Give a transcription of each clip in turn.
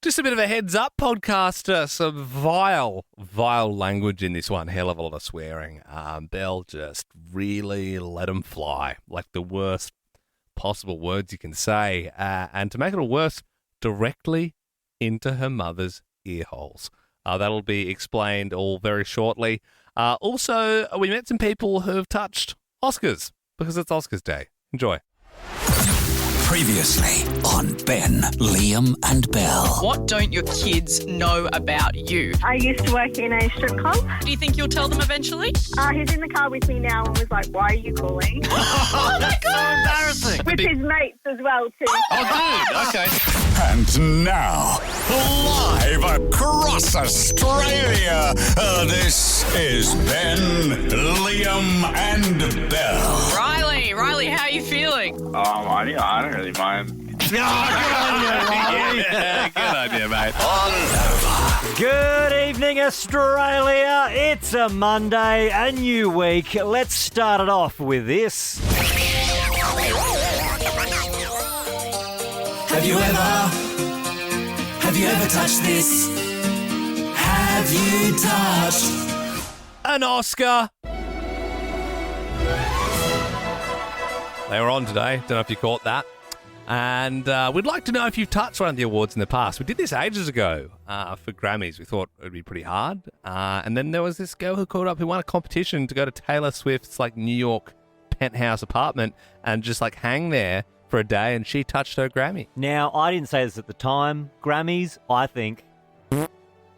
Just a bit of a heads up, podcaster. Some vile language in this one. Hell of a lot of swearing. Belle just really let him fly. Like the worst possible words you can say. And to make it all worse, directly into her mother's ear holes. That'll be explained all very shortly. Also, we met some people who have touched Oscars because it's Oscars Day. Enjoy. Previously on Ben, Liam and Belle. What don't your kids know about you? I used to work in a strip club. Do you think you'll tell them eventually? He's in the car with me now and was like, "Why are you calling?" Oh my God! Embarrassing. With his mates as well, too. Oh, good. Okay. And now, live across Australia, this is Ben, Liam and Belle. Riley, how are you feeling? I don't really mind. Good idea, mate. Good evening, Australia. It's a Monday, a new week. Let's start it off with this. Have you ever touched this? Have you touched? An Oscar. They were on today. Don't know if you caught that. And we'd like to know if you've touched one of the awards in the past. We did this ages ago for Grammys. We thought it would be pretty hard. And then there was this girl who called up who won a competition to go to Taylor Swift's like New York penthouse apartment and just like hang there for a day, and she touched her Grammy. Now, I didn't say this at the time. Grammys, I think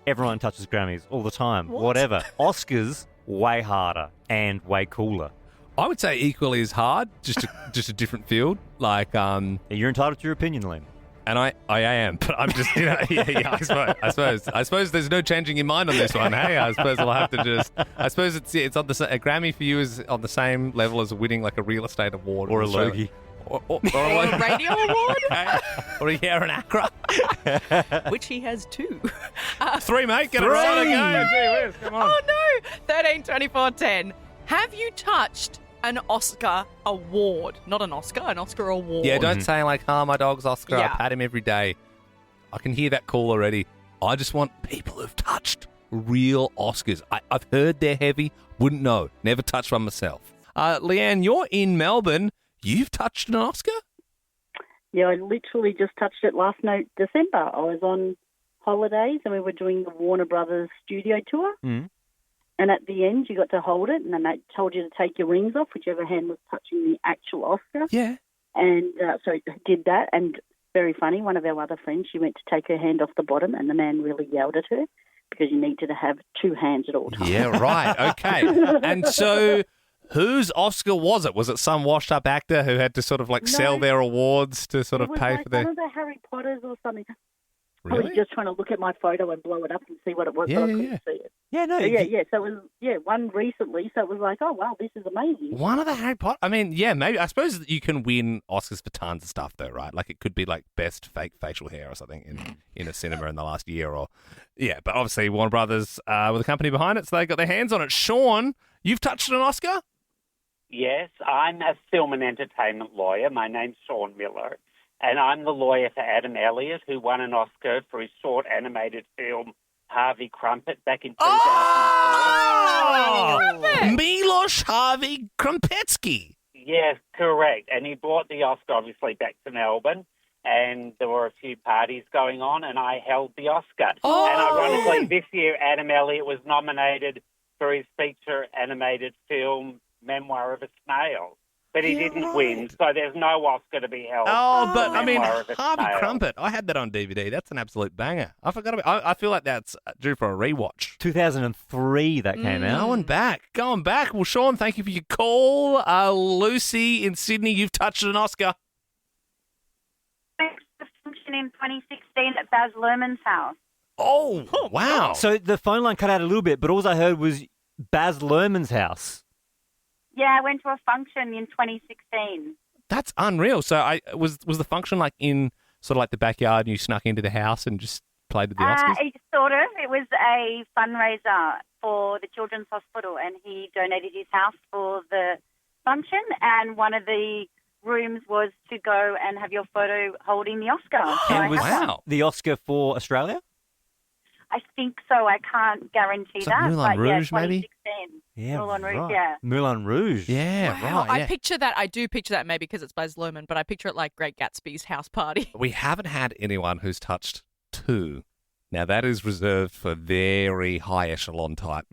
everyone touches Grammys all the time. Whatever. Oscars, way harder and way cooler. I would say equally as hard, just a different field. Like, You're entitled to your opinion, Liam. and I am, but I'm just, I suppose there's no changing your mind on this one. Hey, I suppose I'll have to just. I suppose it's on a Grammy for you is on the same level as winning like a real estate award Or a in Australia. Logie. Or A radio award? or a year in Accra. Which he has two. 3, mate. Get it right again. Gee whiz, come on. Oh no! 13, 24, 10. Have you touched an Oscar award? Not an Oscar award. Yeah, don't say like, my dog's Oscar. Yeah. I pat him every day. I can hear that call already. I just want people who've touched real Oscars. I've heard they're heavy. Wouldn't know. Never touched one myself. Leanne, you're in Melbourne. You've touched an Oscar? Yeah, I literally just touched it last December. I was on holidays and we were doing the Warner Brothers studio tour. Mm. And at the end, you got to hold it, and then they told you to take your rings off, whichever hand was touching the actual Oscar. Yeah. And so I did that, and very funny, one of our other friends, she went to take her hand off the bottom, and the man really yelled at her because you needed to have two hands at all times. Yeah, right. Okay. And so whose Oscar was it? Was it some washed-up actor who had to sort of like sell their awards to sort of pay for their... One of the Harry Potters or something. I Really? was just trying to look at my photo and blow it up and see what it was, but I couldn't see it. Yeah, no. So, yeah. So it was, one recently. So it was like, oh, wow, this is amazing. One of the Harry Potter... I mean, yeah, maybe. I suppose that you can win Oscars for tons of stuff, though, right? Like, it could be, like, best fake facial hair or something in a cinema in the last year or... Yeah, but obviously Warner Brothers were the company behind it, so they got their hands on it. Sean, you've touched an Oscar? Yes, I'm a film and entertainment lawyer. My name's Sean Miller, and I'm the lawyer for Adam Elliott, who won an Oscar for his short animated film Harvey Crumpet back in 2004. Oh! Milos Harvey Krumpetsky. Yes, correct. And he brought the Oscar, obviously, back to Melbourne, and there were a few parties going on, and I held the Oscar. Oh! And ironically, this year, Adam Elliott was nominated for his feature animated film Memoir of a Snail. But he didn't win, so there's no Oscar to be held. Oh, but I mean, Memoir of a Harvey Snail. Crumpet. I had that on DVD. That's an absolute banger. I forgot about. I feel like that's due for a rewatch. 2003 that came out. Going back. Well, Sean, thank you for your call. Lucy in Sydney, you've touched an Oscar. The function in 2016 at Baz Luhrmann's house. Oh, wow. So the phone line cut out a little bit, but all I heard was Baz Luhrmann's house. Yeah, I went to a function in 2016. That's unreal. So was the function like in sort of like the backyard and you snuck into the house and just played with the Oscars? Sort of. It was a fundraiser for the Children's Hospital, and he donated his house for the function, and one of the rooms was to go and have your photo holding the Oscar. So I And was have one. Wow. the Oscar for Australia? I think so. I can't guarantee So that. Moulin but yeah, Rouge, maybe? 2016. Yeah, Moulin Rouge, right. yeah. Moulin Rouge. Yeah, Wow, right. I Yeah. picture that. I do picture that maybe because it's Baz Luhrmann, but I picture it like Great Gatsby's house party. We haven't had anyone who's touched 2. Now, that is reserved for very high echelon type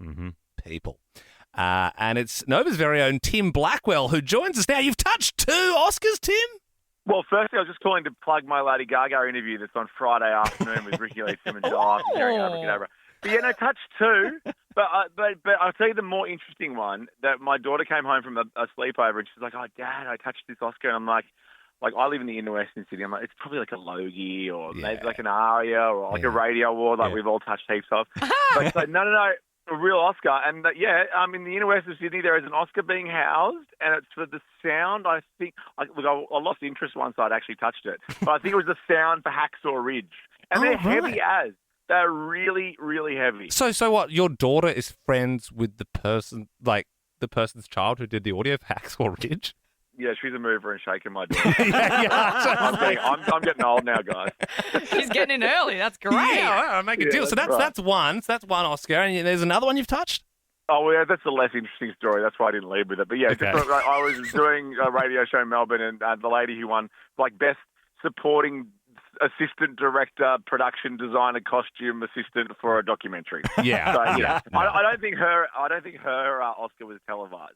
people. And it's Nova's very own Tim Blackwell who joins us now. You've touched 2 Oscars, Tim? Well, firstly, I was just calling to plug my Lady Gaga interview that's on Friday afternoon with Ricky Lee Simmons live and Gary Abracadabra. But yeah, no, touch 2. But I'll tell you the more interesting one, that my daughter came home from a sleepover and she's like, "Oh, Dad, I touched this Oscar." And I'm like, I live in the inner western city. I'm like, it's probably like a Logie or maybe like an Aria or like a Radio Award, like we've all touched heaps of. But so, no, a real Oscar. And in the inner western Sydney, there is an Oscar being housed, and it's for the sound. I think, I lost interest once I'd actually touched it, but I think it was the sound for Hacksaw Ridge, and they're heavy as. They're really, really heavy. So what? Your daughter is friends with the person, like the person's child who did the audio for Hacksaw Ridge? Yeah, she's a mover and shaker, my daughter. yeah. I'm getting old now, guys. She's getting in early. That's great. Yeah, all right, make a deal. So that's right. that's one. So that's one Oscar. And there's another one you've touched? Oh, well, yeah, that's a less interesting story. That's why I didn't lead with it. But yeah, Okay. I was doing a radio show in Melbourne, and the lady who won best supporting assistant director, production designer, costume assistant for a documentary. Yeah. So, yeah. I don't think her Oscar was televised.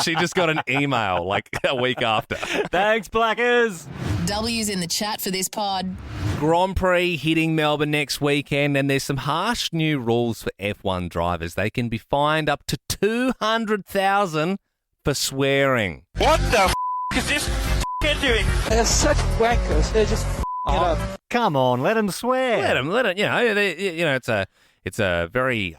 She just got an email like a week after. Thanks, Blackers. W's in the chat for this pod. Grand Prix hitting Melbourne next weekend, and there's some harsh new rules for F1 drivers. They can be fined up to $200,000 for swearing. What the is this doing? They're such wackers. They're just it up. Come on, let them swear. Let it. It's a very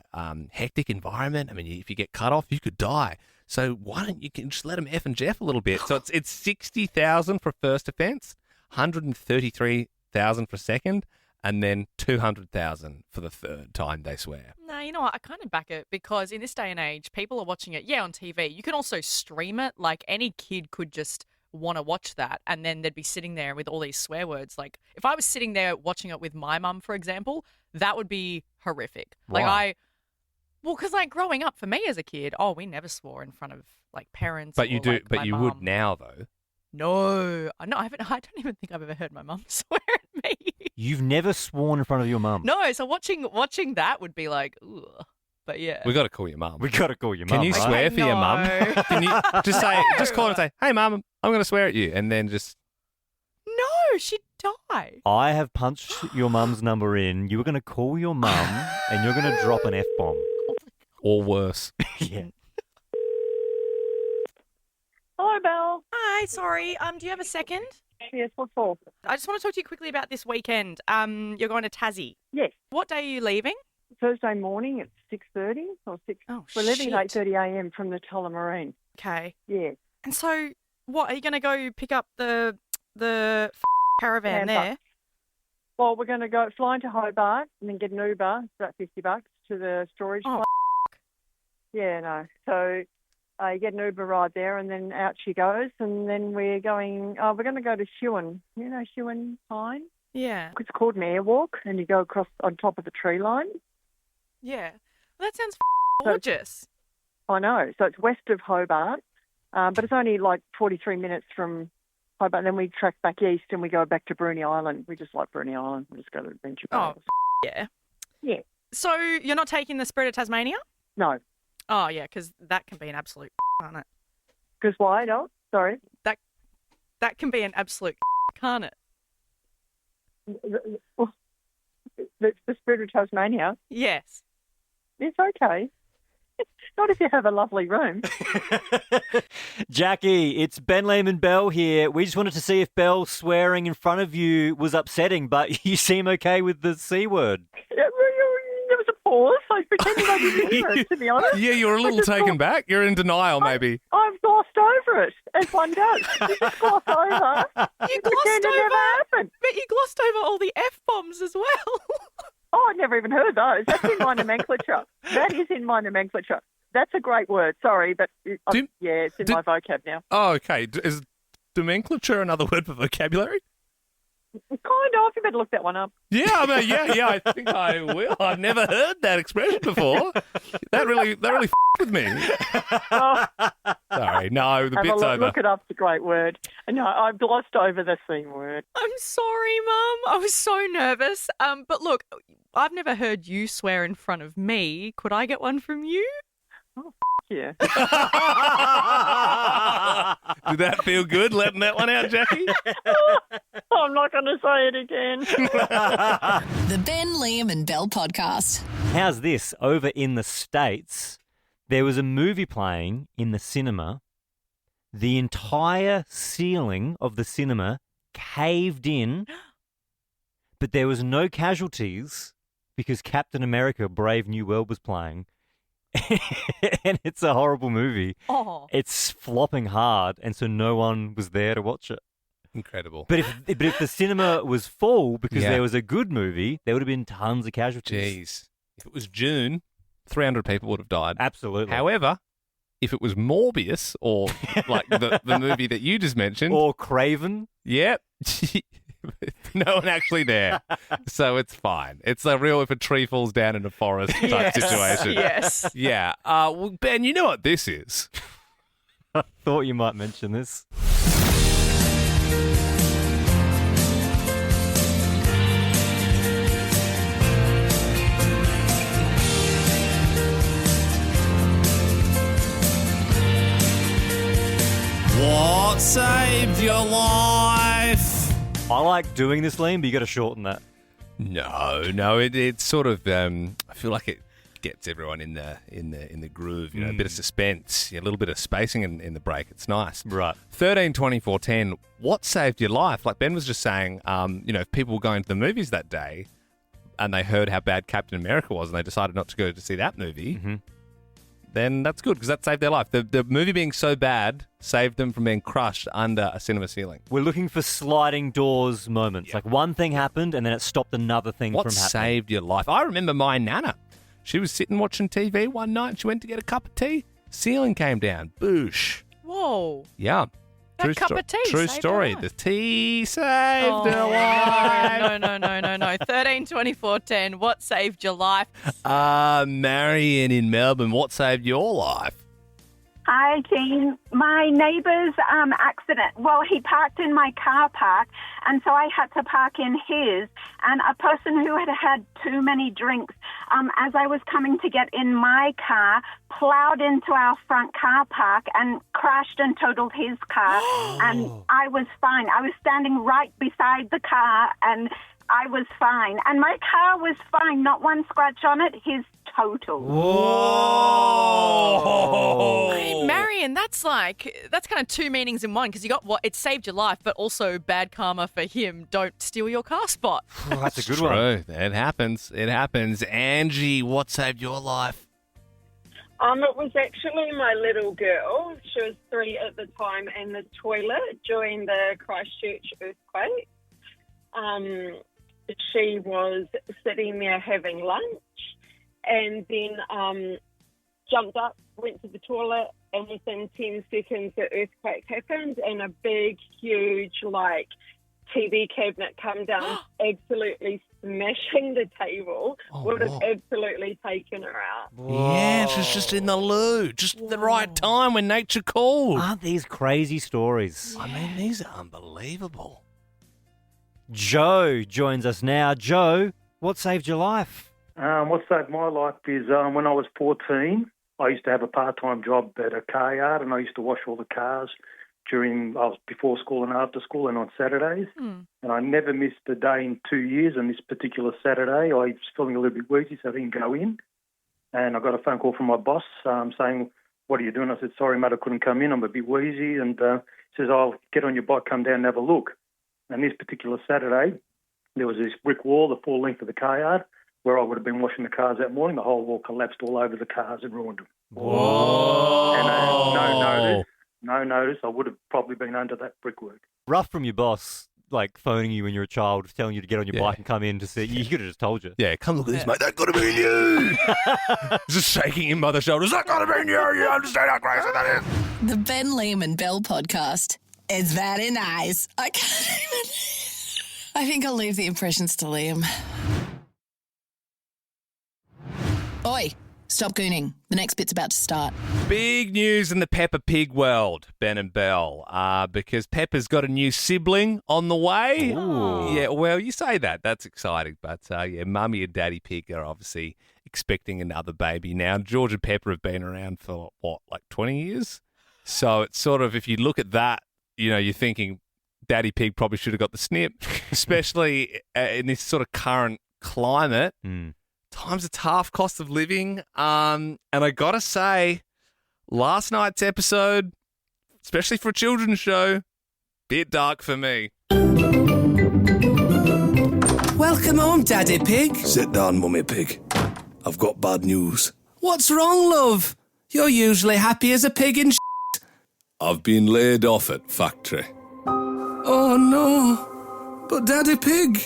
hectic environment. I mean, if you get cut off, you could die. So why don't you just let them F and Jeff a little bit? So it's 60,000 for first offence, 133,000 for second, and then 200,000 for the third time they swear. No, you know what? I kind of back it because in this day and age, people are watching it, on TV. You can also stream it. Like any kid could just want to watch that, and then they'd be sitting there with all these swear words. Like if I was sitting there watching it with my mum, for example, that would be horrific. Why? Because growing up for me as a kid, we never swore in front of like parents. But you or, do. like, But my you mum. would now, though. No, I haven't. I don't even think I've ever heard my mum swear at me. You've never sworn in front of your mum. No, so watching that would be like, ugh. But yeah. We got to call your mum. We got to call your Can mum. you right? swear for your mum? No. Can you just call her and say, "Hey, mum, I'm going to swear at you," and then just. No, she'd die. I have punched your mum's number in. You were going to call your mum, and you're going to drop an F-bomb. Or worse. Yeah. Hello, Belle. Hi, sorry. Do you have a second? Yes, what for? I just want to talk to you quickly about this weekend. You're going to Tassie. Yes. What day are you leaving? Thursday morning at 6:30 or 6. Oh, We're leaving at shit. 8:30 a.m. from the Tullamarine. Okay. Yeah. And so, what are you going to go pick up the caravan Camper. there? Well, we're going to go fly into Hobart and then get an Uber. It's about $50 to the storage Oh, place. Yeah, no. So you get an Uber ride there, and then out she goes, and then we're going. We're going to go to Shewan. You know Shewan Pine? Yeah. It's called Mayor Walk, and you go across on top of the tree line. Yeah. Well, that sounds So- gorgeous. I know. So it's west of Hobart, but it's only like 43 minutes from Hobart. And then we track back east and we go back to Bruny Island. We just like Bruny Island. We just go to Adventure Bay. Oh, yeah. Yeah. So you're not taking the Spirit of Tasmania? No. Oh, yeah, because that can be an absolute can't it? Because why? No? Sorry. That can be an absolute can't it? The Spirit of Tasmania. Yes. It's okay. Not if you have a lovely room. Jackie, it's Ben Lehman Bell here. We just wanted to see if Belle swearing in front of you was upsetting, but you seem okay with the C word. There was a pause. I pretended I didn't hear it, to be honest. Yeah, you're a little taken back. You're in denial, maybe. I've glossed over it, as one does. You just gloss over. You pretend glossed it over, never happened. but you glossed over all the F-bombs as well. Oh, I'd never even heard those. That's in my nomenclature. That is in my nomenclature. That's a great word. Sorry, but it's in my vocab now. Oh, okay. Is nomenclature another word for vocabulary? Kind of. You better look that one up. Yeah, I mean, yeah. I think I will. I've never heard that expression before. That really with me. Sorry, no, the bit's over. Look it up. It's a great word. No, I've glossed over the C word. I'm sorry, Mum. I was so nervous. But look, I've never heard you swear in front of me. Could I get one from you? Oh, yeah. Did that feel good, letting that one out, Jackie? I'm not going to say it again. The Ben, Liam and Belle podcast. How's this? Over in the States, there was a movie playing in the cinema. The entire ceiling of the cinema caved in, but there was no casualties because Captain America Brave New World was playing. And it's a horrible movie. Oh. It's flopping hard, and so no one was there to watch it. Incredible. But if the cinema was full because there was a good movie, there would have been tons of casualties. Jeez. If it was June, 300 people would have died. Absolutely. However, if it was Morbius, or like the movie that you just mentioned. Or Craven. Yep. No one actually there. So it's fine. It's a real if a tree falls down in a forest type situation. Yes. Yeah. Well, Ben, you know what this is. I thought you might mention this. What saved your life? I like doing this, Liam, but you got to shorten that. No, it's sort of. I feel like it gets everyone in the groove. You know, a bit of suspense, a little bit of spacing in the break. It's nice. Right. 13, 24, 10. What saved your life? Like Ben was just saying. If people were going to the movies that day, and they heard how bad Captain America was, and they decided not to go to see that movie. Mm-hmm. Then that's good because that saved their life. The movie being so bad saved them from being crushed under a cinema ceiling. We're looking for sliding doors moments. Like one thing happened and then it stopped another thing What from happening. saved your life? I remember my nana. She was sitting watching TV one night and she went to get a cup of tea. Ceiling came down. Boosh. Whoa. Yeah. That cup of tea True saved story. her The tea saved her life. No. 13, 24, 10. What saved your life? Marion in Melbourne, what saved your life? Hi, Jean. My neighbour's accident. Well, he parked in my car park, and so I had to park in his. And a person who had had too many drinks, as I was coming to get in my car, ploughed into our front car park and crashed and totaled his car. And I was fine. I was standing right beside the car, and I was fine. And my car was fine. Not one scratch on it. His total. Whoa! Hey, Marion, that's kind of two meanings in one because you got what it saved your life, but also bad karma for him. Don't steal your car spot. That's a good True. one. It happens. Angie, what saved your life? It was actually my little girl. She was 3 at the time in the toilet during the Christchurch earthquake. She was sitting there having lunch and then jumped up, went to the toilet, and within 10 seconds the earthquake happened and a big, huge, TV cabinet come down, absolutely smashing the table, would have absolutely taken her out. Yeah, she's just in the loo, just at the right time when nature called. Aren't these crazy stories? I mean, these are unbelievable. Joe joins us now. Joe, what saved your life? What saved my life is when I was 14, I used to have a part-time job at a car yard, and I used to wash all the cars before school and after school and on Saturdays. And I never missed a day in 2 years. And this particular Saturday, I was feeling a little bit wheezy, so I didn't go in. And I got a phone call from my boss saying, "What are you doing?" I said, "Sorry, mate, I couldn't come in. I'm a bit wheezy." And he says, "I'll get on your bike, come down and have a look." And this particular Saturday, there was this brick wall, the full length of the car yard, where I would have been washing the cars that morning. The whole wall collapsed all over the cars and ruined them. Whoa! And no notice, I would have probably been under that brickwork. Rough from your boss. like phoning you when you're a child, telling you to get on your bike and come in to see. You could have just told you. Yeah, come look at this, mate. That could have been you. Just shaking him by the shoulders. That could have been you. You understand how crazy that is? The Ben, Liam and Belle podcast. It's very nice. I can't even... I think I'll leave the impressions to Liam. Oi, stop gooning. The next bit's about to start. Big news in the Peppa Pig world, Ben and Belle, because Peppa's got a new sibling on the way. Ooh. Yeah, well, you say that. That's exciting. But, Mummy and Daddy Pig are obviously expecting another baby now. George and Peppa have been around for, 20 years? So it's sort of, if you look at that, you're thinking Daddy Pig probably should have got the snip, especially in this sort of current climate. Times are tough, cost of living. And I got to say, last night's episode, especially for a children's show, bit dark for me. Welcome home, Daddy Pig. Sit down, Mummy Pig. I've got bad news. What's wrong, love? You're usually happy as a pig in I've been laid off at factory. Oh, no. But Daddy Pig,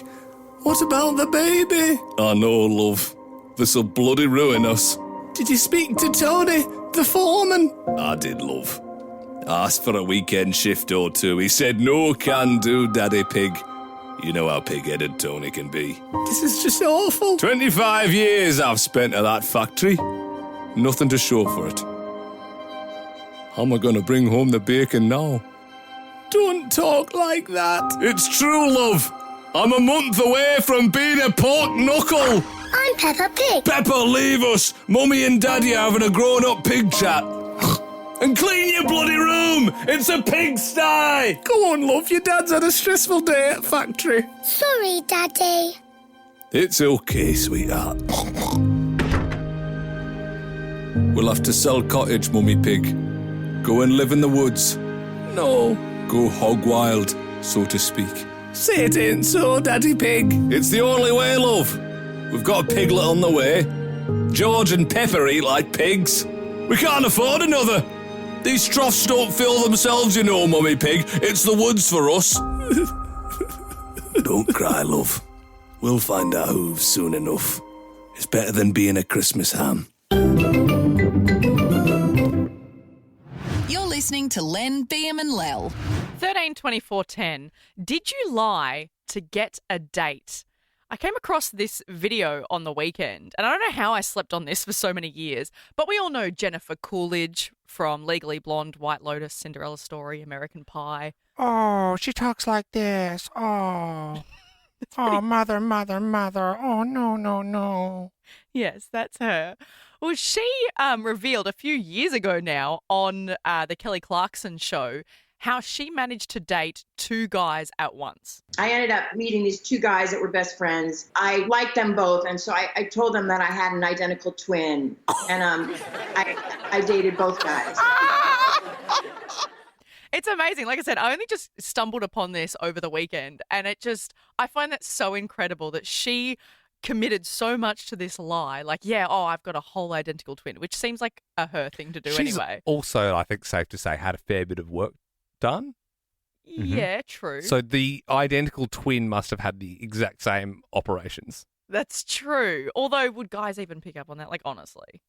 what about the baby? I know, love. This'll bloody ruin us. Did you speak to Tony, the foreman? I did, love. I asked for a weekend shift or two. He said no can do, Daddy Pig. You know how pig-headed Tony can be. This is just awful. 25 years I've spent at that factory. Nothing to show for it. How am I going to bring home the bacon now? Don't talk like that. It's true, love. I'm a month away from being a pork knuckle. I'm Peppa Pig. Peppa, leave us. Mummy and Daddy are having a grown-up pig chat. And clean your bloody room. It's a pigsty. Go on, love. Your dad's had a stressful day at factory. Sorry, Daddy. It's okay, sweetheart. We'll have to sell cottage, Mummy Pig. Go and live in the woods. No. Go hog wild, so to speak. Say it ain't so, Daddy Pig. It's the only way, love. We've got a piglet on the way. George and Peppa eat like pigs. We can't afford another. These troughs don't fill themselves, Mummy Pig. It's the woods for us. Don't cry, love. We'll find our hooves soon enough. It's better than being a Christmas ham. You're listening to Len, Beam and Lel. 13-24-10. Did you lie to get a date? I came across this video on the weekend, and I don't know how I slept on this for so many years, but we all know Jennifer Coolidge from Legally Blonde, White Lotus, Cinderella Story, American Pie. Oh, she talks like this. Oh. Oh, mother, mother, mother. Oh, no, no, no. Yes, that's her. Well, she revealed a few years ago now on the Kelly Clarkson show how she managed to date two guys at once. I ended up meeting these two guys that were best friends. I liked them both, and so I told them that I had an identical twin, and I dated both guys. It's amazing. Like I said, I only just stumbled upon this over the weekend, and I find that so incredible that she committed so much to this lie. Like, I've got a whole identical twin, which seems like a her thing to do anyway. Also, I think safe to say, had a fair bit of work done. Yeah, true. So the identical twin must have had the exact same operations. That's true. Although, would guys even pick up on that? Like, honestly.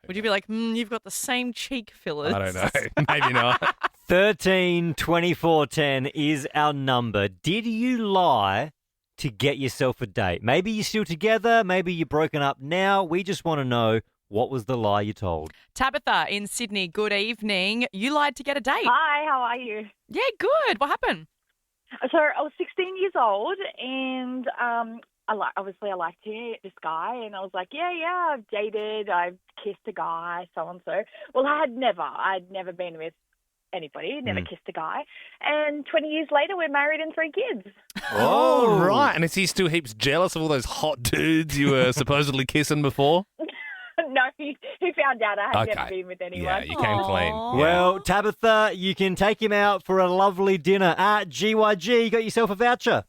Would you be like, you've got the same cheek fillers? I don't know. Maybe not. 13-24-10 is our number. Did you lie to get yourself a date? Maybe you're still together. Maybe you're broken up now. We just want to know, what was the lie you told? Tabitha in Sydney, good evening. You lied to get a date. Hi, how are you? Yeah, good. What happened? So I was 16 years old, and I liked this guy, and I was like, I've dated, I've kissed a guy, so and so. Well, I'd never been with anybody, never kissed a guy. And 20 years later, we're married and 3 kids. Oh, right. And is he still heaps jealous of all those hot dudes you were supposedly kissing before? No, he found out I had never been with anyone. Yeah, you came clean. Yeah. Well, Tabitha, you can take him out for a lovely dinner at GYG. You got yourself a voucher.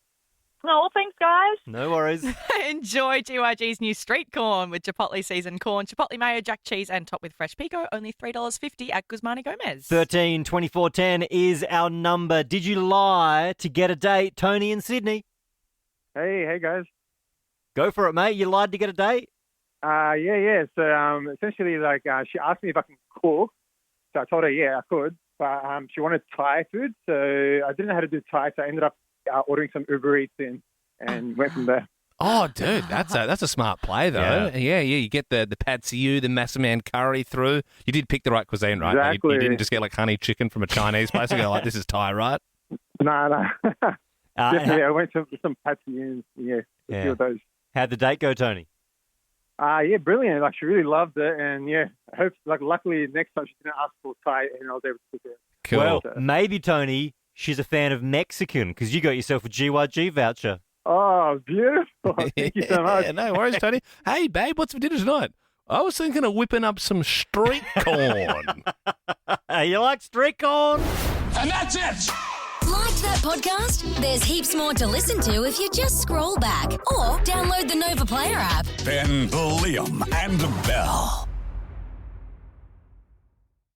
Oh, thanks, guys. No worries. Enjoy GYG's new street corn with Chipotle seasoned corn, Chipotle mayo, jack cheese, and topped with fresh pico. Only $3.50 at Guzmani Gomez. 13 24 10 is our number. Did you lie to get a date, Tony in Sydney? Hey guys. Go for it, mate. You lied to get a date? Yeah. So essentially, like, she asked me if I can cook. So I told her, yeah, I could. But she wanted Thai food, so I didn't know how to do Thai, so I ended up ordering some Uber Eats in and went from there. Oh, dude, that's a smart play, though. Yeah. You get the pad see ew, the massaman curry through. You did pick the right cuisine, right? Exactly. You didn't just get, like, honey chicken from a Chinese place and go, like, this is Thai, right? No. Definitely, I went to some pad see ews, a few of those. How'd the date go, Tony? Yeah, brilliant. Like, she really loved it, and I hope, like, luckily next time she didn't ask for Thai, and I was able to cook it. Cool. Well, maybe, Tony, she's a fan of Mexican because you got yourself a GYG voucher. Oh, beautiful. Thank you so much. Yeah, no worries, Tony. Hey, babe, what's for dinner tonight? I was thinking of whipping up some street corn. You like street corn? And that's it. Like that podcast? There's heaps more to listen to if you just scroll back or download the Nova Player app. Ben, Liam, and Belle.